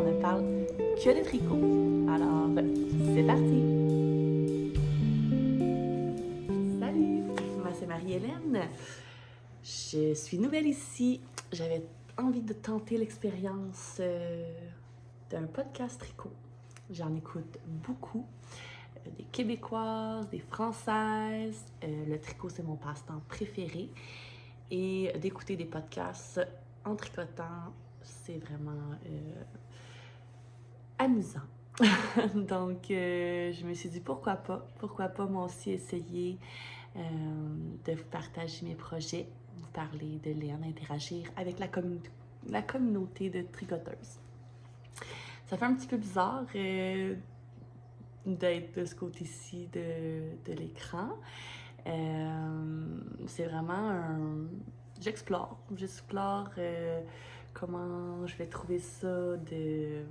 on ne parle que de tricot. Alors, c'est parti! Salut! Moi, c'est Marie-Hélène. Je suis nouvelle ici. J'avais envie de tenter l'expérience d'un podcast tricot. J'en écoute beaucoup. Des Québécoises, des Françaises. Le tricot, c'est mon passe-temps préféré. Et d'écouter des podcasts en tricotant, c'est vraiment amusant. Donc, je me suis dit pourquoi pas moi aussi essayer de vous partager mes projets, vous parler de Léon, interagir avec la communauté de tricoteuses. Ça fait un petit peu bizarre d'être de ce côté-ci de l'écran. C'est vraiment J'explore comment je vais trouver ça de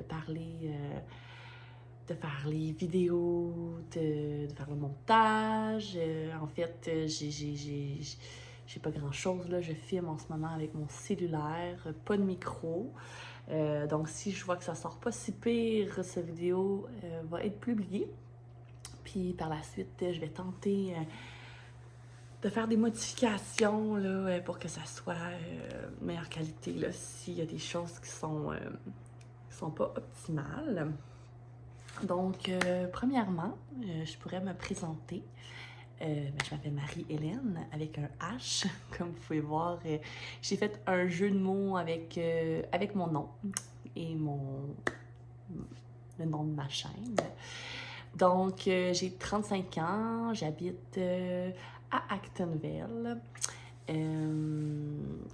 parler, de faire les vidéos, de faire le montage. En fait, j'ai pas grand-chose, là. Je filme en ce moment avec mon cellulaire, pas de micro. Donc, si je vois que ça sort pas si pire, cette vidéo va être publiée. Puis, par la suite, je vais tenter de faire des modifications là, pour que ça soit meilleure qualité, là, s'il y a des choses qui sont pas optimales. Donc, premièrement, je pourrais me présenter. Je m'appelle Marie-Hélène avec un H. Comme vous pouvez voir, j'ai fait un jeu de mots avec mon nom et le nom de ma chaîne. Donc, j'ai 35 ans, j'habite à Actonville.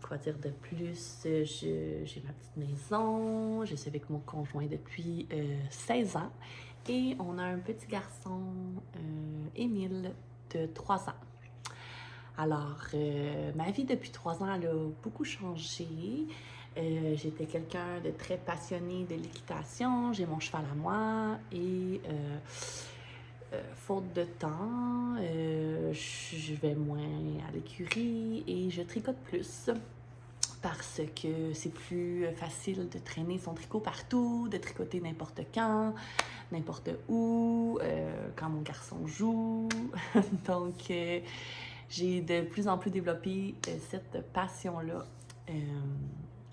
Quoi dire de plus? J'ai ma petite maison, je suis avec mon conjoint depuis 16 ans et on a un petit garçon, Émile, de 3 ans. Alors, ma vie depuis 3 ans, elle a beaucoup changé. J'étais quelqu'un de très passionné de l'équitation, j'ai mon cheval à moi et faute de temps, je vais moins à l'écurie et je tricote plus parce que c'est plus facile de traîner son tricot partout, de tricoter n'importe quand, n'importe où, quand mon garçon joue. Donc, j'ai de plus en plus développé cette passion-là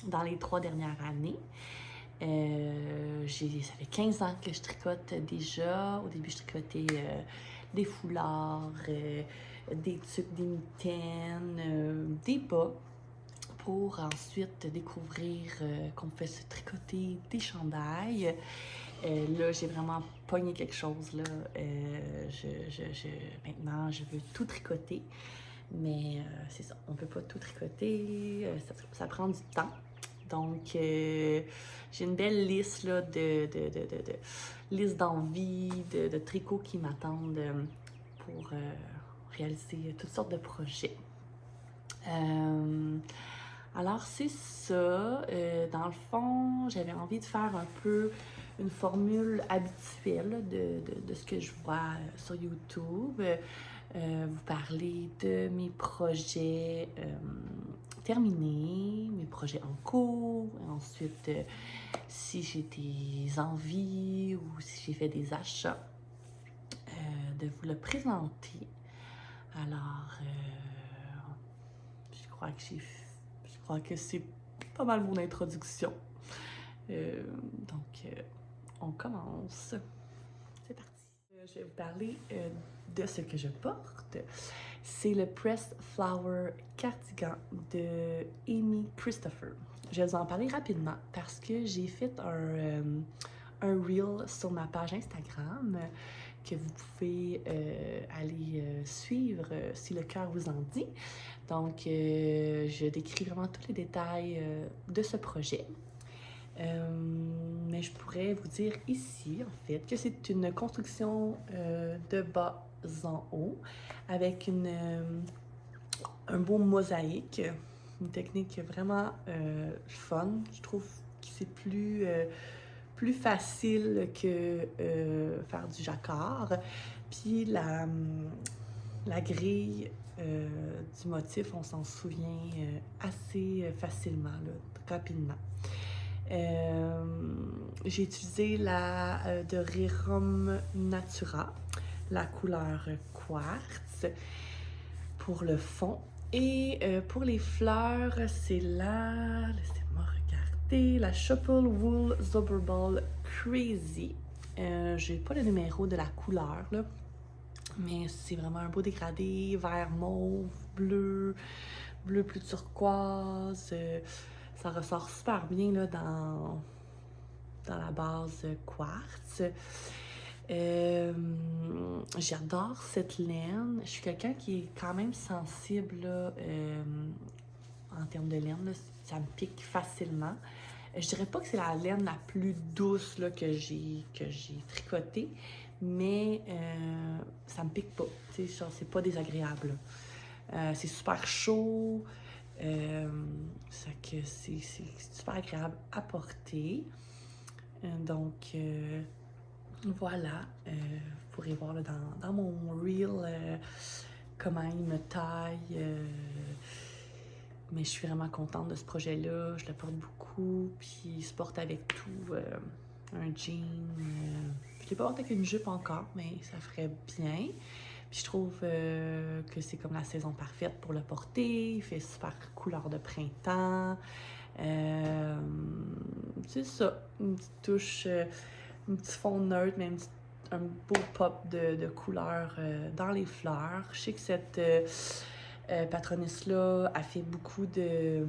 dans les 3 dernières années. Ça fait 15 ans que je tricote déjà. Au début, je tricotais des foulards, des tuques, des mitaines, des bas, pour ensuite découvrir qu'on peut se tricoter des chandails. Là, j'ai vraiment pogné quelque chose. Là. Maintenant, je veux tout tricoter, mais c'est ça, on peut pas tout tricoter, ça prend du temps. Donc, j'ai une belle liste là, liste d'envies, de tricots qui m'attendent pour réaliser toutes sortes de projets. Alors, c'est ça. Dans le fond, j'avais envie de faire un peu une formule habituelle de ce que je vois sur YouTube. Vous parler de mes projets terminés, mes projets en cours, et ensuite si j'ai des envies ou si j'ai fait des achats, de vous le présenter. Alors, je crois que c'est pas mal mon introduction. Donc, on commence. C'est parti. Je vais vous parler de ce que je porte. C'est le Pressed Flower Cardigan de Amy Christopher. Je vais vous en parler rapidement parce que j'ai fait un reel sur ma page Instagram que vous pouvez aller suivre si le cœur vous en dit. Donc, je décris vraiment tous les détails de ce projet. Mais je pourrais vous dire ici, en fait, que c'est une construction de bas en haut avec un beau mosaïque, une technique vraiment fun. Je trouve que c'est plus facile que faire du jacquard. Puis la grille du motif, on s'en souvient assez facilement, là, rapidement. j'ai utilisé la de Rerum Natura, la couleur quartz pour le fond. Et pour les fleurs, c'est laissez-moi regarder, la Shuffle Wool Zauberball Crazy. J'ai pas le numéro de la couleur, là, mais c'est vraiment un beau dégradé, vert mauve, bleu plus turquoise. Ça ressort super bien là, dans la base quartz. J'adore cette laine. Je suis quelqu'un qui est quand même sensible là, en termes de laine. Là, ça me pique facilement. Je dirais pas que c'est la laine la plus douce là, que j'ai tricotée, mais ça me pique pas. C'est pas désagréable. C'est super chaud. Que c'est super agréable à porter. Donc, voilà. Vous pourrez voir là, dans mon reel comment il me taille. Mais je suis vraiment contente de ce projet-là. Je le porte beaucoup. Puis, il se porte avec tout. Un jean. Je ne l'ai pas porté avec une jupe encore, mais ça ferait bien. Puis je trouve que c'est comme la saison parfaite pour le porter. Il fait super couleur de printemps. C'est ça. Une petite touche, un petit fond neutre, mais un beau pop de couleur dans les fleurs. Je sais que cette patronisse-là a fait beaucoup d'autres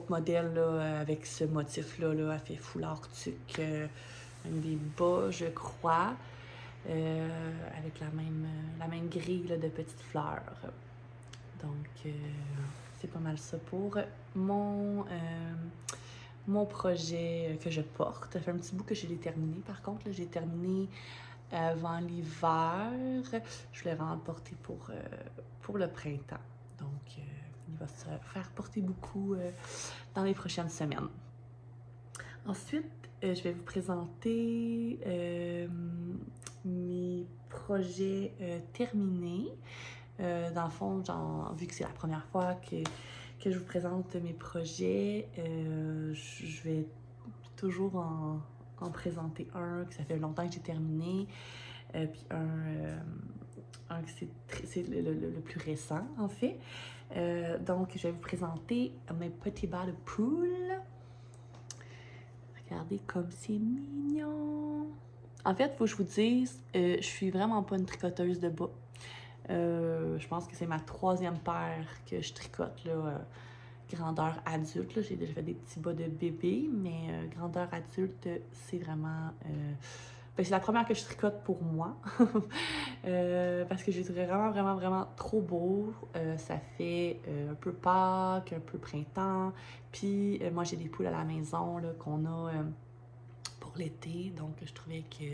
modèles là, avec ce motif-là. Là, elle fait foulard tuque, même des bas, je crois. Avec la même grille là, de petites fleurs. Donc, c'est pas mal ça pour mon projet que je porte. Ça fait un petit bout que je l'ai terminé. Par contre, là, j'ai terminé avant l'hiver. Je voulais vraiment le porter pour le printemps. Donc, il va se faire porter beaucoup dans les prochaines semaines. Ensuite, je vais vous présenter mes projets terminés. Dans le fond, vu que c'est la première fois que je vous présente mes projets, je vais toujours en présenter un que ça fait longtemps que j'ai terminé, puis un que c'est le plus récent, en fait. Donc, je vais vous présenter mes petits bas de poule. Regardez comme c'est mignon! En fait, il faut que je vous dise, je suis vraiment pas une tricoteuse de bas. Je pense que c'est ma 3e paire que je tricote, là, grandeur adulte. Là. J'ai déjà fait des petits bas de bébé, mais grandeur adulte, c'est vraiment... c'est la première que je tricote pour moi. Parce que je les trouve vraiment trop beau. Ça fait un peu Pâques, un peu printemps. Puis moi, j'ai des poules à la maison là, qu'on a pour l'été. Donc, je trouvais que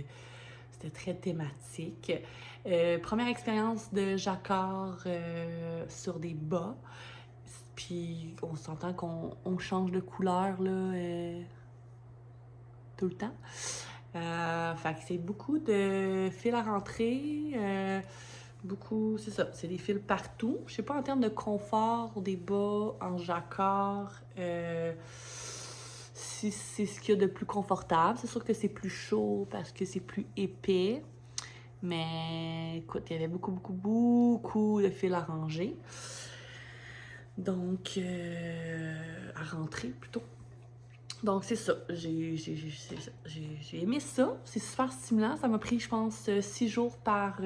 c'était très thématique. Première expérience de jacquard sur des bas. Puis on s'entend qu'on change de couleur là, tout le temps. Fait que c'est beaucoup de fils à rentrer. Beaucoup, c'est ça, c'est des fils partout. Je sais pas en termes de confort des bas en jacquard. Si c'est ce qu'il y a de plus confortable. C'est sûr que c'est plus chaud parce que c'est plus épais. Mais écoute, il y avait beaucoup de fils à ranger. Donc, à rentrer plutôt. Donc, c'est ça. J'ai aimé ça. C'est super stimulant. Ça m'a pris, je pense, 6 jours par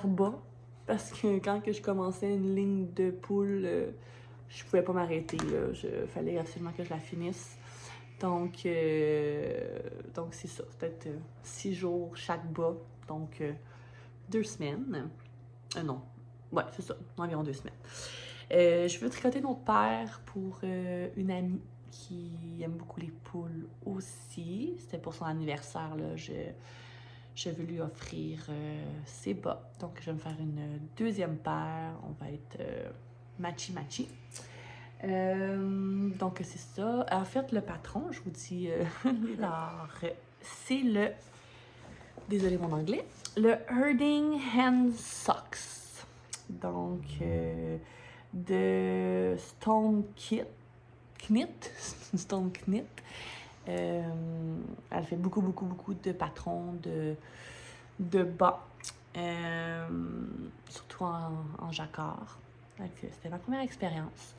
bas. Parce que quand que je commençais une ligne de poule, je pouvais pas m'arrêter. Il fallait absolument que je la finisse. Donc c'est ça. Peut-être 6 jours chaque bas. Donc, 2 semaines. Non. Ouais, c'est ça. Environ 2 semaines. Je veux tricoter notre paire pour une amie qui aime beaucoup les poules aussi. C'était pour son anniversaire, là. Je veux lui offrir ses bas. Donc, je vais me faire une 2e paire. On va être matchy-matchy. Donc, c'est ça. En fait, le patron, je vous dis... alors, c'est le... Désolée mon anglais. Le Herding Hand Socks. Donc, de Stone Knit. Elle fait beaucoup, beaucoup, beaucoup de patrons de bas, surtout en jacquard. C'était ma première expérience.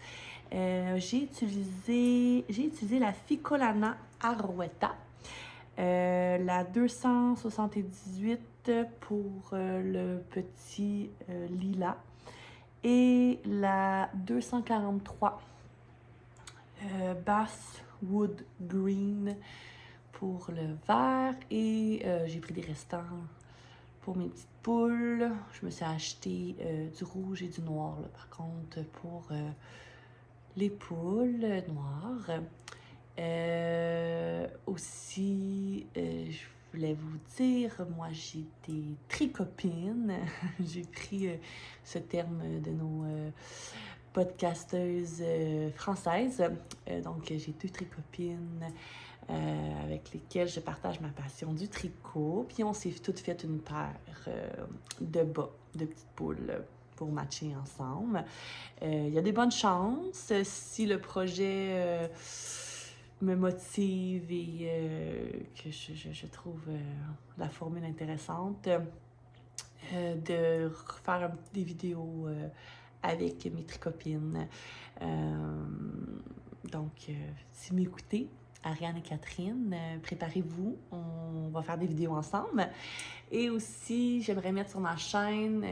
J'ai utilisé la Ficolana Arouetta, la 278 pour le petit lilas et la 243 Basswood Green pour le vert. Et j'ai pris des restants pour mes petites poules. Je me suis acheté du rouge et du noir, là, par contre, pour les poules noires. Aussi, je voulais vous dire, moi j'ai des tricopines. J'ai pris ce terme de nos podcasteuses françaises. Donc j'ai 2 tricopines avec lesquelles je partage ma passion du tricot. Puis on s'est toutes fait une paire de bas, de petites poules pour matcher ensemble. Il y a des bonnes chances si le projet me motive et que je trouve la formule intéressante, de refaire des vidéos avec mes tricopines. Donc, si vous m'écoutez, Ariane et Catherine, préparez-vous, on va faire des vidéos ensemble. Et aussi, j'aimerais mettre sur ma chaîne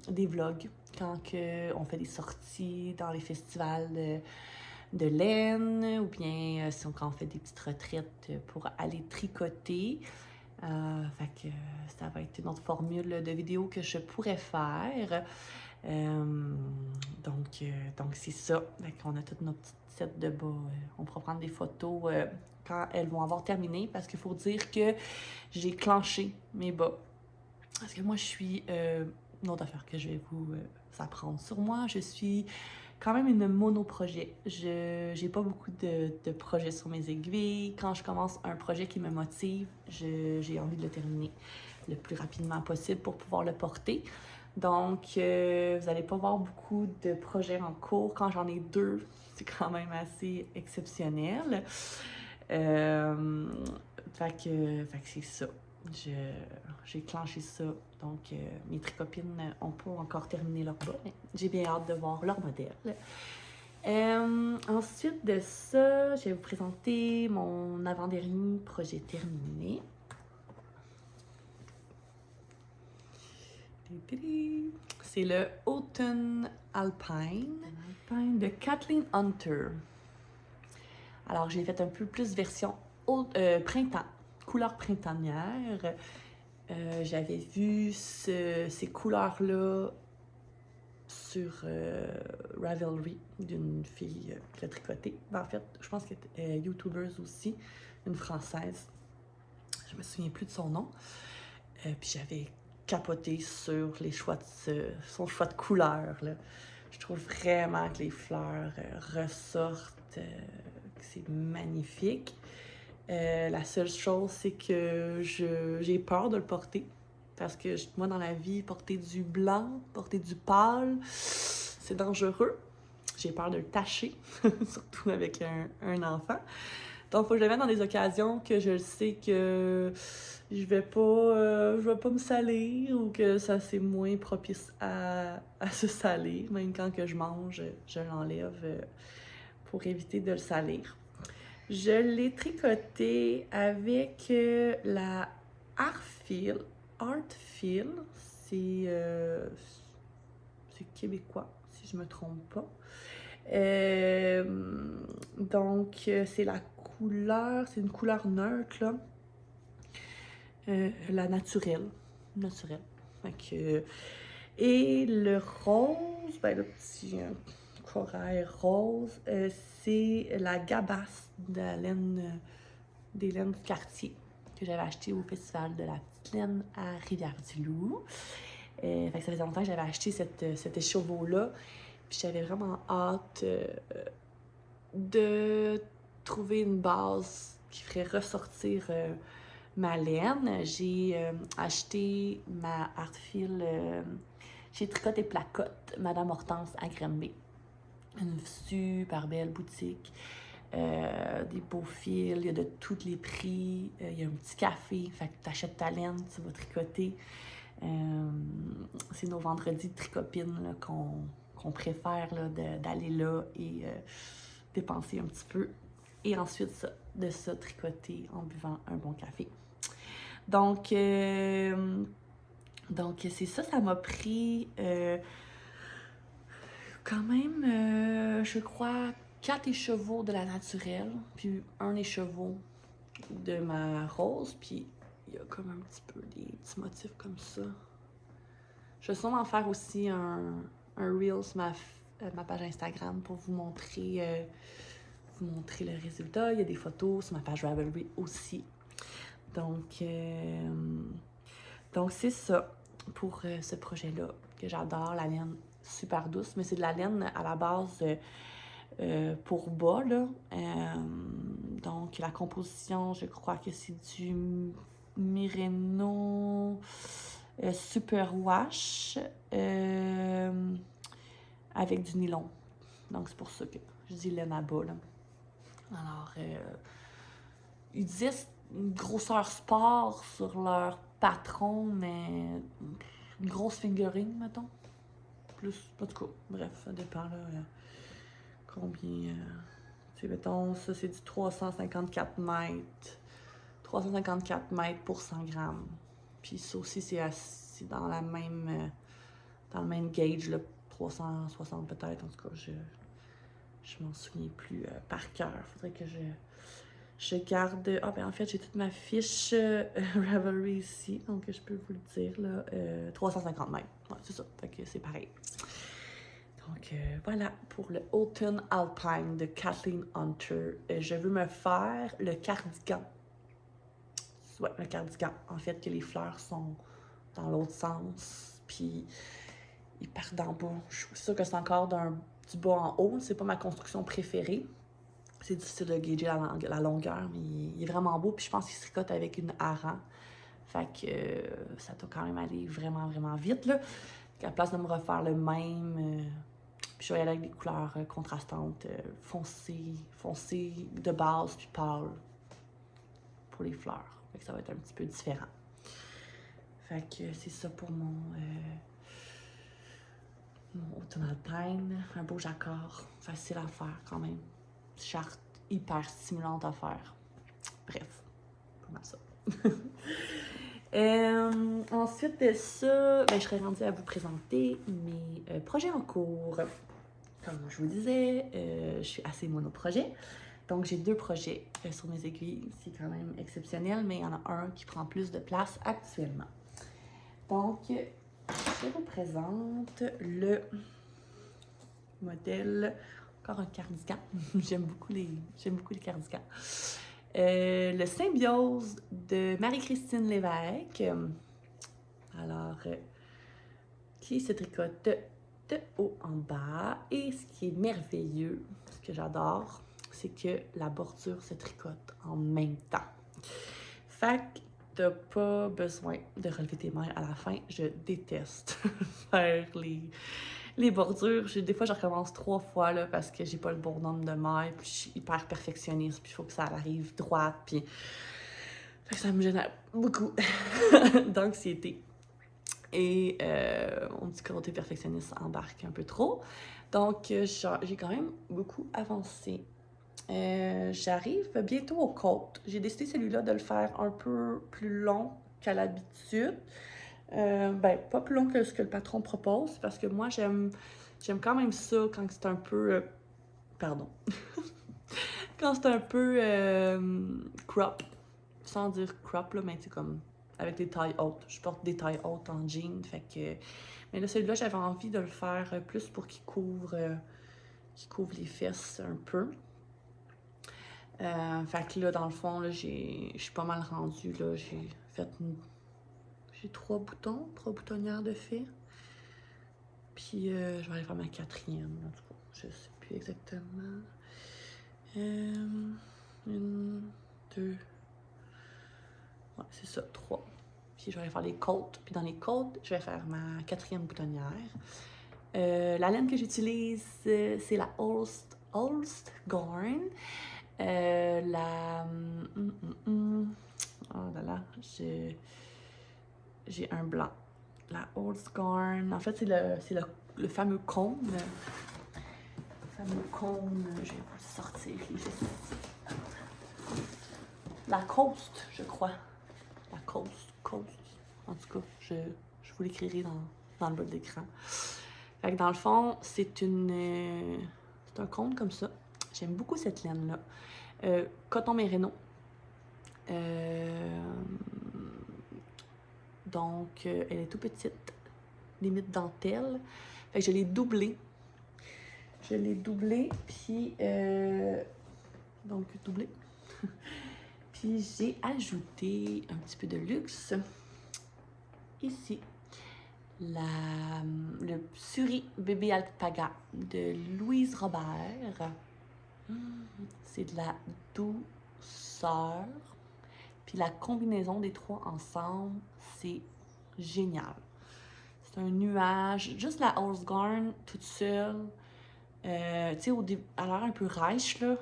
des vlogs quand on fait des sorties dans les festivals de laine ou bien quand on fait des petites retraites pour aller tricoter. Fait que ça va être une autre formule de vidéo que je pourrais faire. Donc c'est ça. Fait qu'on a toutes nos petites sets de bas. On pourra prendre des photos quand elles vont avoir terminé, parce qu'il faut dire que j'ai clenché mes bas. Parce que moi, je suis... une autre affaire que je vais vous apprendre sur moi, je suis quand même une monoprojet. J'ai pas beaucoup de projets sur mes aiguilles. Quand je commence un projet qui me motive, j'ai envie de le terminer le plus rapidement possible pour pouvoir le porter. Donc, vous n'allez pas voir beaucoup de projets en cours. Quand j'en ai 2, c'est quand même assez exceptionnel. Fait que c'est ça. J'ai clenché ça. Donc, mes tricopines n'ont pas encore terminé leur bas, mais j'ai bien hâte de voir leur modèle. Ensuite de ça, je vais vous présenter mon avant-dernier projet terminé. C'est le Autumn Alpine de Kathleen Hunter. Alors, j'ai fait un peu plus version printemps, couleur printanière. J'avais vu ces couleurs-là sur Ravelry d'une fille qui l'a tricoté. En fait, je pense qu'elle est YouTubeuse aussi, une Française. Je me souviens plus de son nom. Puis j'avais capoté sur son choix de couleurs, là. Je trouve vraiment que les fleurs ressortent, que c'est magnifique. La seule chose, c'est que j'ai peur de le porter. Parce que moi, dans la vie, porter du blanc, porter du pâle, c'est dangereux. J'ai peur de le tacher, surtout avec un enfant. Donc, il faut que je le mette dans des occasions que je sais que je vais pas me salir ou que ça c'est moins propice à se salir. Même quand que je mange, je l'enlève pour éviter de le salir. Je l'ai tricoté avec la Artfil. C'est québécois, si je me trompe pas. Donc, c'est la couleur, c'est une couleur neutre, là. La naturelle. Fait que, et le rose, ben le petit corail rose, c'est la gabasse de la laine, des laines du quartier que j'avais acheté au festival de la petite laine à Rivière-du-Loup. Fait que ça faisait longtemps que j'avais acheté cet écheveau-là. Puis j'avais vraiment hâte de trouver une base qui ferait ressortir ma laine. J'ai acheté ma Artfil chez Tricote et Placotte, Madame Hortense à Granby. Une super belle boutique. des beaux fils, il y a de tous les prix, il y a un petit café, fait que tu achètes ta laine, tu vas tricoter. C'est nos vendredis de tricopine là, qu'on préfère là, d'aller là et dépenser un petit peu. Et ensuite, de ça, tricoter en buvant un bon café. Donc c'est ça, ça m'a pris quand même, je crois, 4 écheveaux de la naturelle, puis un écheveau de ma rose, puis il y a comme un petit peu des petits motifs comme ça. Je vais sûrement faire aussi un reel sur ma page Instagram pour vous montrer le résultat. Il y a des photos sur ma page Ravelry aussi. Donc c'est ça pour ce projet-là que j'adore, la laine super douce, mais c'est de la laine à la base pour bas, là. Donc la composition, je crois que c'est du Merino Super Wash avec du nylon. Donc c'est pour ça que je dis laine à bas, là. Alors, ils disaient une grosseur sport sur leur patron, mais une grosse fingering, mettons. Plus, en tout cas, bref, ça dépend, là. Combien, tu sais, mettons, ça, c'est du 354 mètres. 354 mètres pour 100 grammes. Puis ça aussi, c'est dans la même, dans le même gauge, là, 360 peut-être, en tout cas, je m'en souviens plus par cœur. Faudrait que je garde... Ah, ben en fait, j'ai toute ma fiche Ravelry ici, donc je peux vous le dire, là. 350 mètres. Ouais, c'est ça. Fait que c'est pareil. Donc, voilà pour le Autumn Alpine de Kathleen Hunter. Je veux me faire le cardigan. Ouais, le cardigan. En fait, que les fleurs sont dans l'autre sens, puis ils partent d'en bas. Je suis sûre que c'est encore du bas en haut. C'est pas ma construction préférée. C'est difficile de gager la longueur, mais il est vraiment beau. Puis je pense qu'il se tricote avec une hareng. Fait que ça doit quand même aller vraiment, vraiment vite, là. À la place de me refaire le même, puis je vais y aller avec des couleurs contrastantes, foncées de base, puis pâles pour les fleurs. Fait que ça va être un petit peu différent. Fait que c'est ça pour mon Autumn Alpine. Un beau jacquard, facile à faire quand même. Charte hyper stimulante à faire. Bref, comment ça. Ensuite de ça, ben, je serais rendue à vous présenter mes projets en cours. Comme je vous disais, je suis assez monoprojet. Donc, j'ai 2 projets sur mes aiguilles. C'est quand même exceptionnel, mais il y en a un qui prend plus de place actuellement. Donc, je vous présente le modèle, encore un cardigan. J'aime beaucoup les cardigans. Le Symbiose de Marie-Christine Lévesque. Alors, qui se tricote de haut en bas. Et ce qui est merveilleux, ce que j'adore, c'est que la bordure se tricote en même temps. Fait que t'as pas besoin de relever tes mains à la fin. Je déteste faire les bordures. Des fois, je recommence 3 fois là, parce que j'ai pas le bon nombre de mailles. Puis je suis hyper perfectionniste. Puis il faut que ça arrive droite. Puis fait que ça me génère beaucoup d'anxiété. Et mon petit côté perfectionniste embarque un peu trop. Donc, j'ai quand même beaucoup avancé. J'arrive bientôt aux côtes. J'ai décidé celui-là de le faire un peu plus long qu'à l'habitude. Ben, pas plus long que ce que le patron propose, parce que moi, j'aime quand même ça quand c'est un peu... pardon. Quand c'est un peu crop. Sans dire crop, là, mais c'est comme avec des tailles hautes. Je porte des tailles hautes en jean, fait que... Mais là, celui-là, j'avais envie de le faire plus pour qu'il couvre les fesses un peu. Fait que là, dans le fond, là, je suis pas mal rendue, là. J'ai 3 boutons, 3 boutonnières de fait. Puis, je vais aller faire ma 4e, en tout cas. Je sais plus exactement. 1, 2... Ouais, c'est ça, 3. Puis, je vais aller faire les côtes. Puis, dans les côtes, je vais faire ma 4e boutonnière. La laine que j'utilise, c'est la Holst Garn. Oh là là, j'ai un blanc. La Old Scarn. En fait, c'est le fameux cône. Le fameux cône. Je vais vous le sortir. La Coast, je crois. La Coast. En tout cas, je vous l'écrirai dans le bas de l'écran. Fait que dans le fond, c'est un cône comme ça. J'aime beaucoup cette laine-là. Coton mérino. Donc, elle est tout petite, limite dentelle. Fait que je l'ai doublée. Puis... donc, doublée. Puis, j'ai ajouté un petit peu de luxe. Ici, le Suri Bébé Alpaga de Louise Robert. C'est de la douceur. Puis la combinaison des trois ensemble, c'est génial. C'est un nuage, juste la Horse Garn toute seule. Tu sais, elle a l'air un peu rêche, là,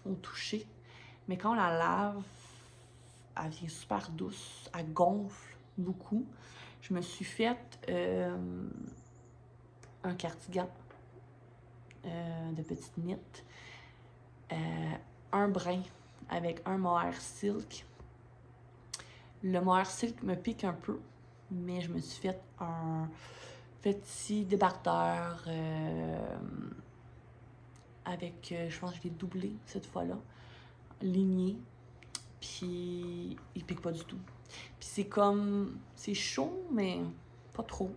au toucher. Mais quand on la lave, elle vient super douce. Elle gonfle beaucoup. Je me suis fait un cardigan de petite knit. Un brin avec un mohair silk. Le mohair silk me pique un peu, mais je me suis fait un petit débardeur avec, je pense que je l'ai doublé cette fois-là, ligné, puis il pique pas du tout. Puis c'est chaud, mais pas trop,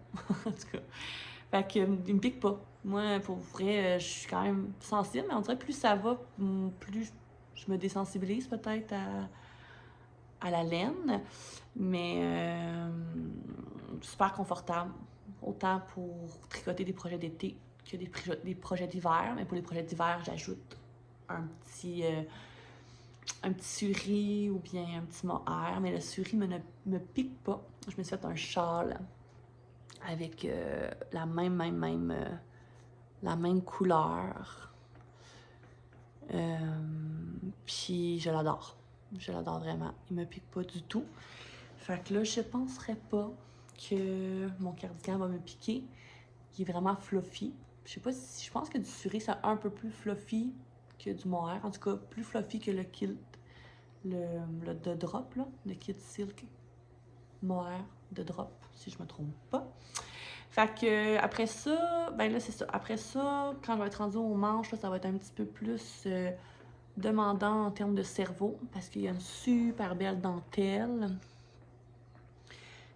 en tout cas. Fait que, il me pique pas. Moi, pour vrai, je suis quand même sensible, mais on dirait que plus ça va, plus je me désensibilise peut-être à la laine. Mais super confortable, autant pour tricoter des projets d'été que des projets d'hiver. Mais pour les projets d'hiver, j'ajoute un petit suri ou bien un petit mohair. Mais le suri ne me pique pas. Je me suis fait un châle avec la même couleur. Puis je l'adore. Je l'adore vraiment. Il me pique pas du tout. Fait que là, je penserais pas que mon cardigan va me piquer. Il est vraiment fluffy. Je sais pas si... Je pense que du suri, c'est un peu plus fluffy que du mohair. En tout cas, plus fluffy que le kilt. Le de drop, là. Le kilt silk. Mohair de drop, si je me trompe pas. Fait que après ça, ben là, c'est ça. Après ça, quand je vais être rendue aux manches, là, ça va être un petit peu plus demandant en termes de cerveau. Parce qu'il y a une super belle dentelle.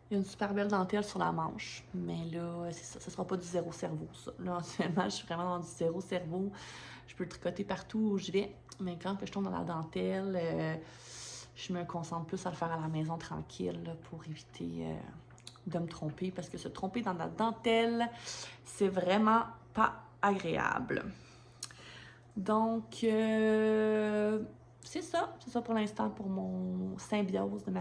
Il y a une super belle dentelle sur la manche, mais là, c'est ça, sera pas du zéro cerveau, ça. Là, actuellement, je suis vraiment dans du zéro cerveau. Je peux le tricoter partout où je vais, mais quand je tombe dans la dentelle, je me concentre plus à le faire à la maison tranquille là, pour éviter de me tromper, parce que se tromper dans la dentelle, c'est vraiment pas agréable. Donc, c'est ça pour l'instant pour mon symbiose de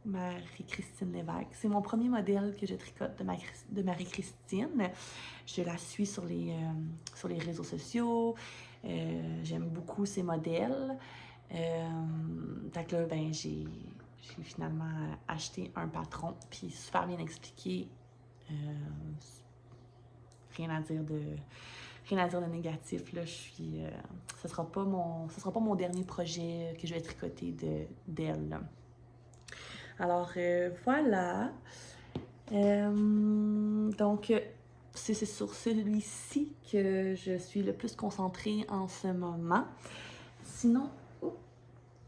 Marie-Christine Lévesque. C'est mon premier modèle que je tricote de Marie-Christine. Je la suis sur les réseaux sociaux. J'aime beaucoup ses modèles. Fait que là, ben, j'ai finalement acheté un patron, puis super bien expliqué. Rien à dire de négatif, là. Ce sera pas mon dernier projet que je vais tricoter d'elle. Alors, voilà. Donc, c'est sur celui-ci que je suis le plus concentrée en ce moment. Sinon,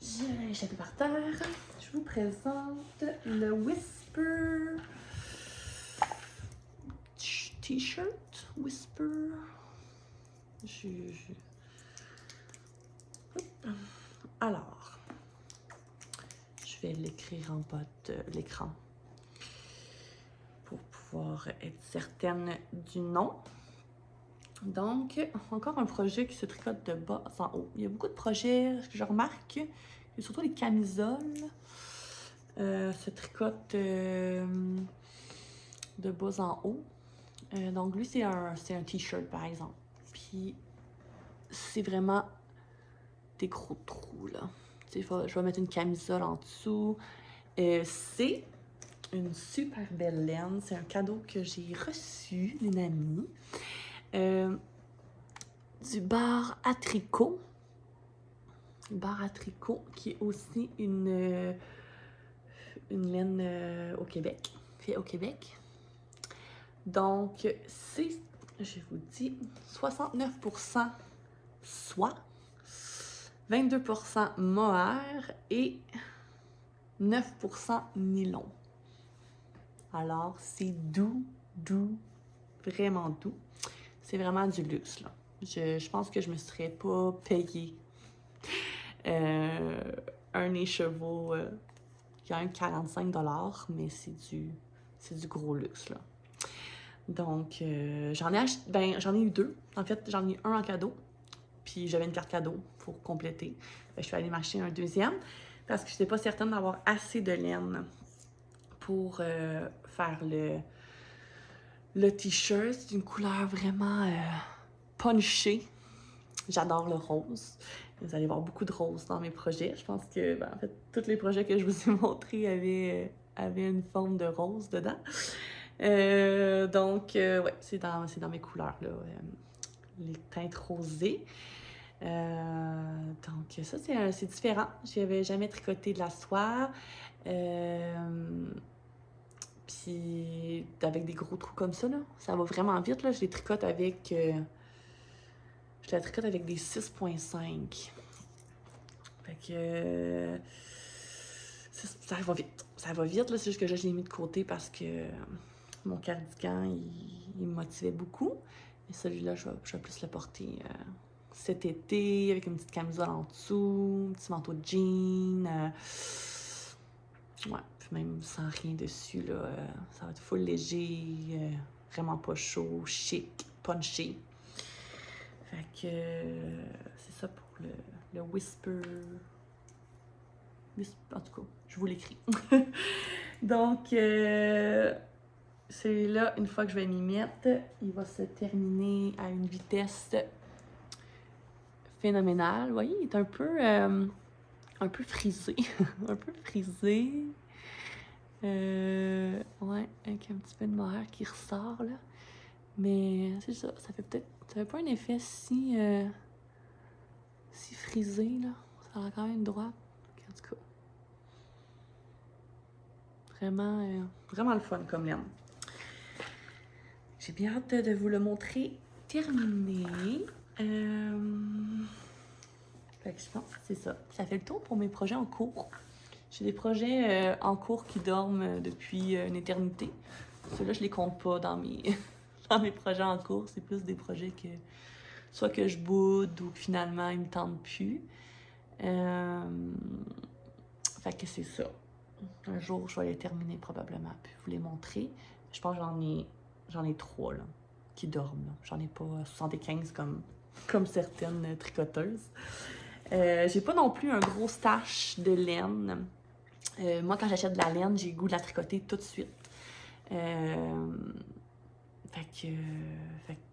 j'ai échappé par terre. Je vous présente le Whisper T-shirt. Whisper. Alors, je vais l'écrire en bas de l'écran pour pouvoir être certaine du nom. Donc, encore un projet qui se tricote de bas en haut. Il y a beaucoup de projets, ce que je remarque, et surtout les camisoles, se tricotent de bas en haut. Donc, lui, c'est un t-shirt, par exemple. Puis, c'est vraiment des gros trous, là. Tu sais, je vais mettre une camisole en dessous. C'est une super belle laine. C'est un cadeau que j'ai reçu d'une amie. Du bar à tricot. Bar à tricot, qui est aussi une laine au Québec. Fait au Québec. Donc, c'est, je vous dis, 69% soie, 22% mohair et 9% nylon. Alors, c'est doux, vraiment doux. C'est vraiment du luxe, là. Je pense que je me serais pas payé un écheveau qui a un 45$, mais c'est du gros luxe, là. Donc, j'en ai eu 2. En fait, j'en ai eu un en cadeau. Puis j'avais une carte cadeau pour compléter. Je suis allée m'acheter un deuxième parce que je n'étais pas certaine d'avoir assez de laine pour faire le t-shirt. C'est une couleur vraiment punchée. J'adore le rose. Vous allez voir beaucoup de rose dans mes projets. Je pense que, en fait, tous les projets que je vous ai montrés avaient une forme de rose dedans. Donc, ouais, c'est dans mes couleurs, là. Les teintes rosées. Donc, ça, c'est différent. Je n'avais jamais tricoté de la soie. Puis, avec des gros trous comme ça, là, ça va vraiment vite, là. Je la tricote avec des 6,5. Fait que... ça va vite. Ça va vite, là. C'est juste que là, je l'ai mis de côté parce que mon cardigan, il me motivait beaucoup. Et celui-là, je vais plus le porter cet été, avec une petite camisole en dessous, un petit manteau de jean. Ouais, puis même sans rien dessus, là, ça va être full léger, vraiment pas chaud, chic, punchy. Fait que c'est ça pour le Whisper. En tout cas, je vous l'écris. Donc, celui-là, une fois que je vais m'y mettre, il va se terminer à une vitesse phénoménale. Vous voyez, il est un peu frisé. Un peu frisé. Ouais, avec un petit peu de mohair qui ressort, là. Mais c'est ça, ça fait pas un effet si frisé, là. Ça a quand même droit. En tout cas, vraiment le fun comme laine. J'ai bien hâte de vous le montrer terminé. Fait que je pense que c'est ça. Ça fait le tour pour mes projets en cours. J'ai des projets en cours qui dorment depuis une éternité. Ceux-là, je les compte pas dans mes projets en cours. C'est plus des projets que soit que je boude ou que finalement ils me tentent plus. Fait que c'est ça. Un jour, je vais les terminer probablement puis vous les montrer. Je pense que j'en ai 3 là, qui dorment. J'en ai pas 75 comme certaines tricoteuses. J'ai pas non plus un gros stash de laine. Moi, quand j'achète de la laine, j'ai le goût de la tricoter tout de suite. Fait que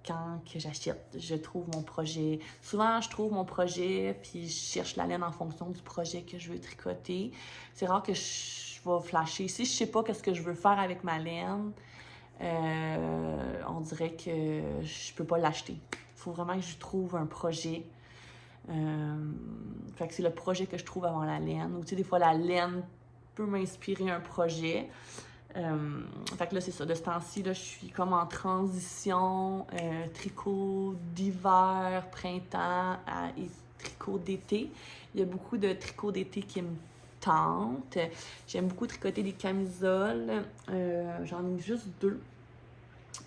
quand que j'achète, je trouve mon projet. Souvent, je trouve mon projet, puis je cherche la laine en fonction du projet que je veux tricoter. C'est rare que je vais flasher. Si je sais pas qu'est-ce que je veux faire avec ma laine, on dirait que je peux pas l'acheter. Il faut vraiment que je trouve un projet. Fait que c'est le projet que je trouve avant la laine. Ou tu sais, des fois, la laine peut m'inspirer un projet. Fait que là, c'est ça. De ce temps-ci, là, je suis comme en transition tricot d'hiver, printemps et tricot d'été. Il y a beaucoup de tricots d'été qui me tentent. J'aime beaucoup tricoter des camisoles. J'en ai juste 2.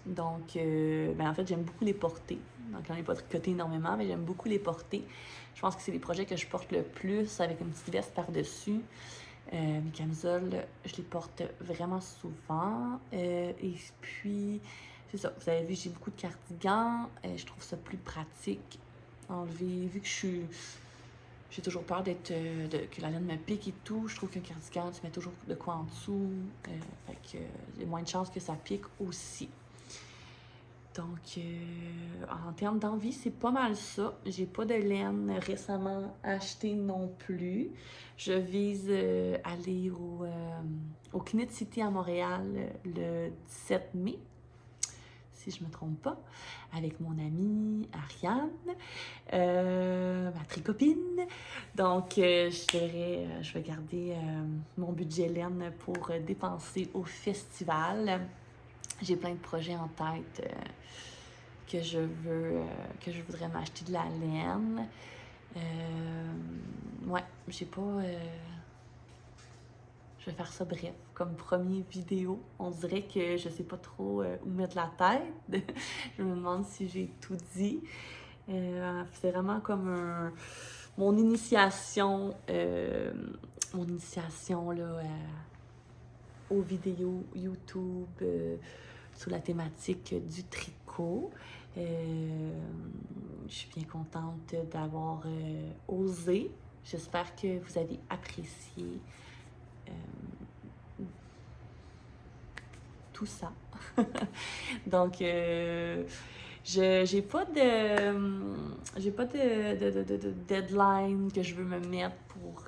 Donc, en fait, j'aime beaucoup les porter. Donc, j'en ai pas tricoté énormément, mais j'aime beaucoup les porter. Je pense que c'est les projets que je porte le plus avec une petite veste par-dessus. Mes camisoles, je les porte vraiment souvent. Et puis, c'est ça. Vous avez vu, j'ai beaucoup de cardigans. Je trouve ça plus pratique. Enlever, vu que j'ai toujours peur que la laine me pique et tout. Je trouve qu'un cardigan, tu mets toujours de quoi en dessous. Fait que il y a moins de chances que ça pique aussi. Donc, en termes d'envie, c'est pas mal ça. J'ai pas de laine récemment achetée non plus. Je vise aller au Knit City à Montréal le 17 mai, si je me trompe pas, avec mon amie Ariane, ma tricopine. Donc, je vais garder mon budget laine pour dépenser au festival. J'ai plein de projets en tête que je voudrais m'acheter de la laine. Ouais, j'ai pas... je vais faire ça bref, comme première vidéo. On dirait que je sais pas trop où mettre la tête. Je me demande si j'ai tout dit. C'est vraiment comme mon initiation là, aux vidéos YouTube sur la thématique du tricot. Je suis bien contente d'avoir osé. J'espère que vous avez apprécié tout ça. Donc, j'ai pas de deadline que je veux me mettre pour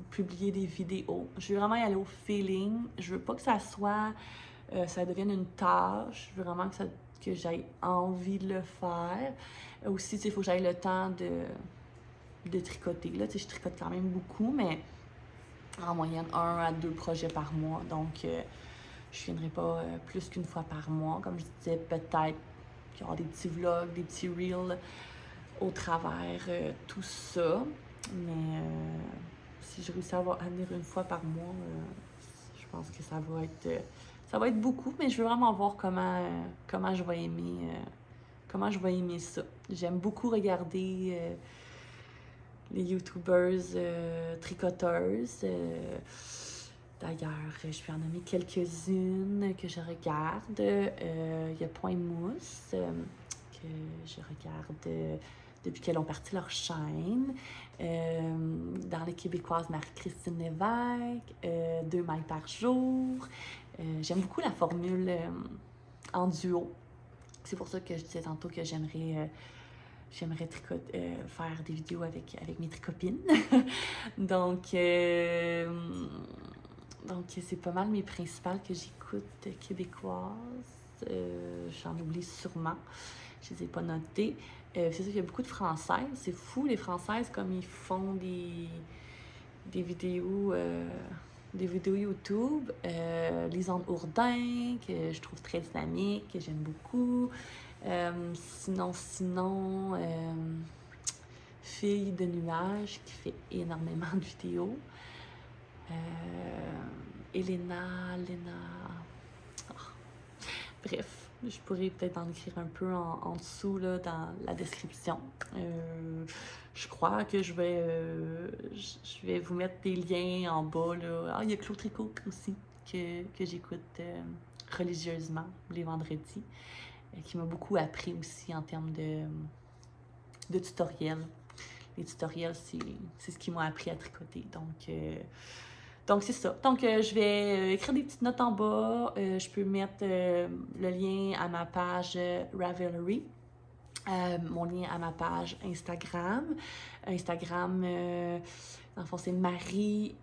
publier des vidéos. Je veux vraiment y aller au feeling. Je veux pas que ça soit ça devienne une tâche. Je veux vraiment que j'aille envie de le faire. Aussi, il faut que j'aille le temps de tricoter. Là, je tricote quand même beaucoup, mais en moyenne 1 à 2 projets par mois. Donc, je ne viendrai pas plus qu'une fois par mois. Comme je disais, peut-être qu'il y aura des petits vlogs, des petits reels au travers tout ça. Mais si je réussis à venir une fois par mois, je pense que ça va être beaucoup, mais je veux vraiment voir comment je vais aimer ça. J'aime beaucoup regarder les YouTubers tricoteuses. D'ailleurs, je vais en nommer quelques-unes que je regarde. Il y a Point Mousse, que je regarde depuis qu'elles ont parti leur chaîne. Dans les Québécoises, Marie-Christine Lévesque, 2 mailles par jour. J'aime beaucoup la formule en duo. C'est pour ça que je disais tantôt que j'aimerais faire des vidéos avec mes tricopines. Donc, c'est pas mal mes principales que j'écoute québécoises. J'en oublie sûrement. Je les ai pas notées. C'est sûr qu'il y a beaucoup de Françaises. C'est fou, les Françaises, comme ils font des vidéos YouTube. Lisanne Ourdin, que je trouve très dynamique, que j'aime beaucoup. Sinon, Fille de nuages, qui fait énormément de vidéos. Léna. Oh. Bref, je pourrais peut-être en écrire un peu en dessous là, dans la description. Je crois que je vais vous mettre des liens en bas. Là. Ah, il y a Claude Tricot aussi que j'écoute religieusement les vendredis, qui m'a beaucoup appris aussi en termes de tutoriels. Les tutoriels, c'est ce qui m'a appris à tricoter. Donc c'est ça. Donc, je vais écrire des petites notes en bas. Je peux mettre le lien à ma page Ravelry, mon lien à ma page Instagram. Instagram, dans le fond, c'est Marie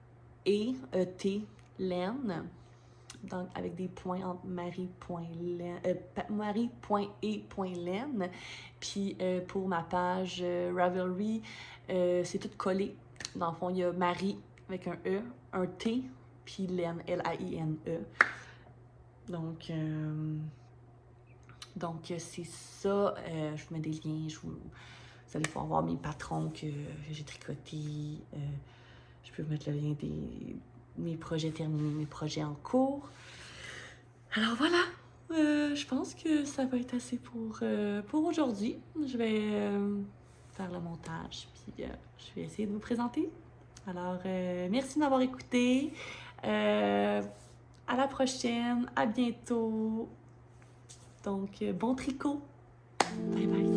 et T Laine. Donc, avec des points entre marie.e.laine. Puis, pour ma page Ravelry, c'est tout collé. Dans le fond, il y a Marie avec un E, un T, puis Laine, L-A-I-N-E. Donc, c'est ça. Je vous mets des liens. Vous allez pouvoir voir mes patrons que j'ai tricotés. Je peux vous mettre le lien mes projets terminés, mes projets en cours. Alors voilà, je pense que ça va être assez pour aujourd'hui. Je vais faire le montage, puis je vais essayer de vous présenter. Alors, merci de m'avoir écouté. À la prochaine, à bientôt. Donc, bon tricot. Bye bye.